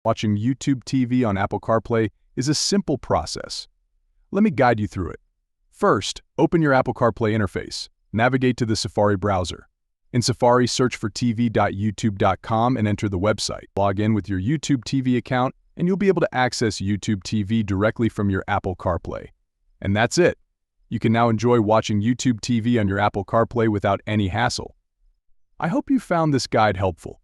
Watching YouTube TV on Apple CarPlay is a simple process. Let me guide you through it. First, open your Apple CarPlay interface. Navigate to the Safari browser. In Safari, search for tv.youtube.com and enter the website. Log in with your YouTube TV account, and you'll be able to access YouTube TV directly from your Apple CarPlay. And that's it. You can now enjoy watching YouTube TV on your Apple CarPlay without any hassle. I hope you found this guide helpful.